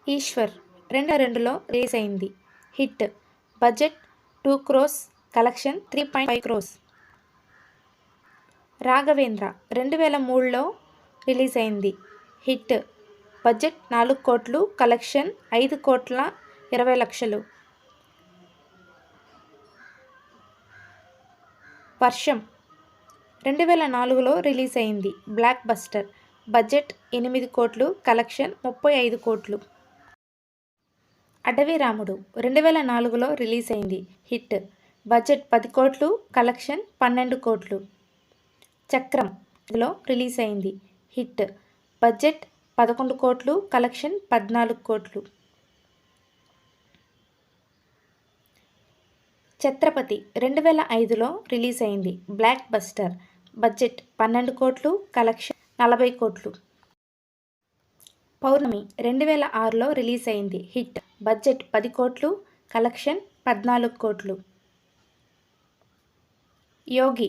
ఈశ్వర్ 2002లో రిలీజ్ అయింది. Hit. Budget 2 crores, collection 3.5 crores. Raghavendra 2003లో రిలీజ్ అయింది. హిట్. బడ్జెట్ 4 కోట్లు, కలెక్షన్ 5,20,00,000. వర్షం 2004లో రిలీజ్ అయింది. Blockbuster. బడ్జెట్ 8 కోట్లు, కలెక్షన్ 35 కోట్లు. అడవి రాముడు 2004లో రిలీజ్ అయింది. హిట్. బడ్జెట్ 10 కోట్లు, కలెక్షన్ 12 కోట్లు. చక్రంలో రిలీజ్ అయింది. హిట్. బడ్జెట్ 11 కోట్లు, కలెక్షన్ 14 కోట్లు. ఛత్రపతి 2005లో రిలీజ్ అయింది. Blockbuster. బడ్జెట్ 12 కోట్లు, కలెక్షన్ 40 కోట్లు. పౌర్ణమి 2006లో రిలీజ్ అయింది. హిట్. బడ్జెట్ 10 కోట్లు, కలెక్షన్ 14 కోట్లు. యోగి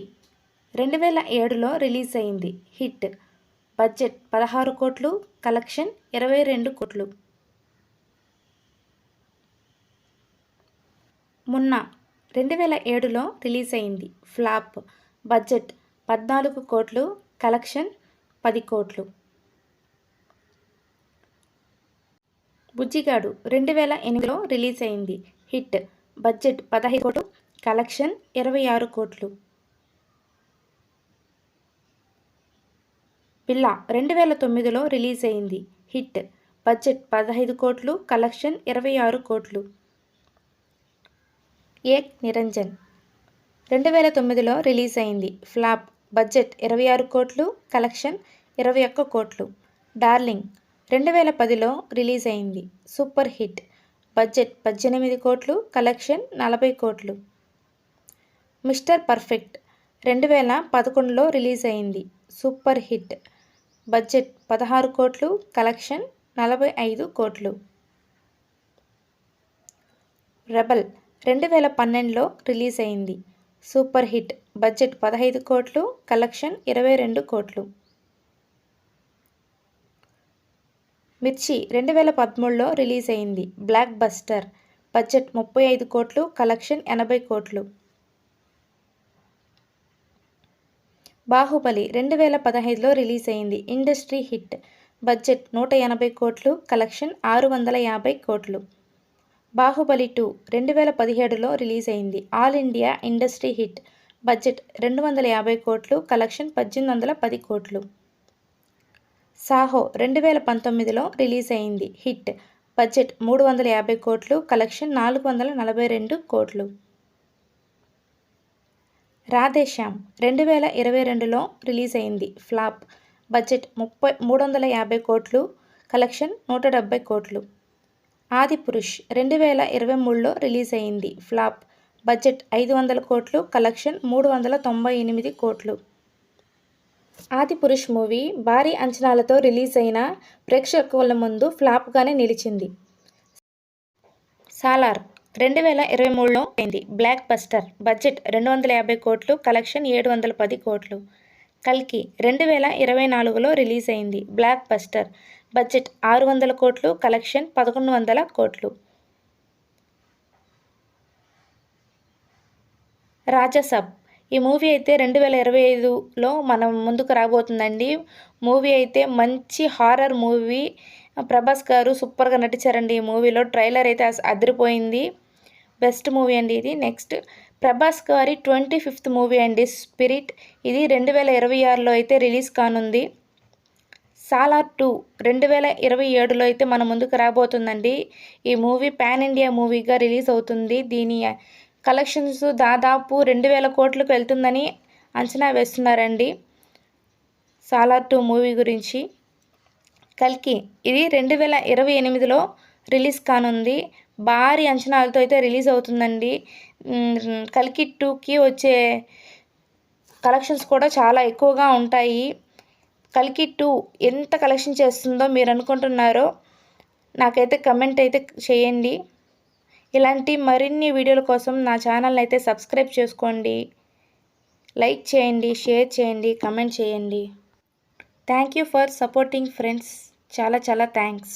2007లో రిలీజ్ అయింది. హిట్. బడ్జెట్ 16 కోట్లు, కలెక్షన్ 22 కోట్లు. మున్నా 2007లో రిలీజ్ అయింది. ఫ్లాప్. బడ్జెట్ 14 కోట్లు, కలెక్షన్ 10 కోట్లు. బుజ్జిగాడు 2008లో రిలీజ్ అయింది. హిట్. బడ్జెట్ 15 కోట్లు, కలెక్షన్ 26 కోట్లు. బిల్లా 2009లో రిలీజ్ అయింది. హిట్. బడ్జెట్ 15 కోట్లు, కలెక్షన్ 26 కోట్లు. ఏక్ నిరంజన్ 2009లో రిలీజ్ అయింది. ఫ్లాప్. బడ్జెట్ 26 కోట్లు, కలెక్షన్ 21 కోట్లు. డార్లింగ్ 2010లో రిలీజ్ అయింది. Super hit. బడ్జెట్ 18 కోట్లు, కలెక్షన్ 40 కోట్లు. మిస్టర్ పర్ఫెక్ట్ 2011లో రిలీజ్ అయింది. Super hit. బడ్జెట్ 16 కోట్లు, కలెక్షన్ 45 కోట్లు. రెబల్ 2012లో రిలీజ్ అయింది. Super hit. బడ్జెట్ 15 కోట్లు, కలెక్షన్ 22 కోట్లు. మిర్చి 2013లో రిలీజ్ అయింది. Blockbuster. బడ్జెట్ 35 కోట్లు, కలెక్షన్ 80 కోట్లు. బాహుబలి 2015లో రిలీజ్ అయింది. Industry hit. బడ్జెట్ 180 కోట్లు, కలెక్షన్ 650 కోట్లు. బాహుబలి 2 2017లో రిలీజ్ అయింది. All India industry hit. Budget 250 కోట్లు, కలెక్షన్ 1810 కోట్లు. సాహో 2019లో రిలీజ్ అయింది. హిట్. బడ్జెట్ 350 కోట్లు, కలెక్షన్ 442 కోట్లు. రాధేశ్యామ్ 2022లో రిలీజ్ అయింది. ఫ్లాప్. బడ్జెట్ 350 కోట్లు, కలెక్షన్ 170 కోట్లు. ఆదిపురుష్ 2023లో రిలీజ్ అయింది. ఫ్లాప్. బడ్జెట్ 500 కోట్లు, కలెక్షన్ 398 కోట్లు. ఆదిపురుష్ మూవీ భారీ అంచనాలతో రిలీజ్ అయిన ప్రేక్షకుల ముందు ఫ్లాప్గానే నిలిచింది. సాలార్ 2023లో అయింది. Blockbuster. బడ్జెట్ 250 కోట్లు, కలెక్షన్ 710 కోట్లు. కల్కి 2024లో రిలీజ్ అయింది. Blockbuster. బడ్జెట్ 600 కోట్లు, కలెక్షన్ 1100 కోట్లు. రాజాసాబ్ ఈ మూవీ అయితే 2025లో మనం ముందుకు రాబోతుందండి. మూవీ అయితే మంచి హారర్ మూవీ. ప్రభాస్ గారు సూపర్గా నటించారండి ఈ మూవీలో. ట్రైలర్ అయితే అదిరిపోయింది. బెస్ట్ మూవీ అండి ఇది. నెక్స్ట్ ప్రభాస్ గారి 25th మూవీ అండి స్పిరిట్. ఇది 2026లో అయితే రిలీజ్ కానుంది. సాలార్ 2 2027లో అయితే మన ముందుకు రాబోతుందండి. ఈ మూవీ పాన్ ఇండియా మూవీగా రిలీజ్ అవుతుంది. దీని కలెక్షన్స్ దాదాపు 2000 కోట్లకు వెళ్తుందని అంచనా వేస్తున్నారండి. సాలార్ 2 మూవీ గురించి. కల్కి ఇది 2028లో రిలీజ్ కానుంది. భారీ అంచనాలతో అయితే రిలీజ్ అవుతుందండి. కల్కి 2కి వచ్చే కలెక్షన్స్ కూడా చాలా ఎక్కువగా ఉంటాయి. కల్కి 2 ఎంత కలెక్షన్ చేస్తుందో మీరు అనుకుంటున్నారో నాకైతే కమెంట్ అయితే చేయండి. ఇలాంటి మరిన్ని వీడియోల కోసం నా ఛానల్ అయితే సబ్స్క్రైబ్ చేసుకోండి. లైక్ చేయండి, షేర్ చేయండి, కమెంట్ చేయండి. Thank you for supporting friends. చాలా చాలా థ్యాంక్స్.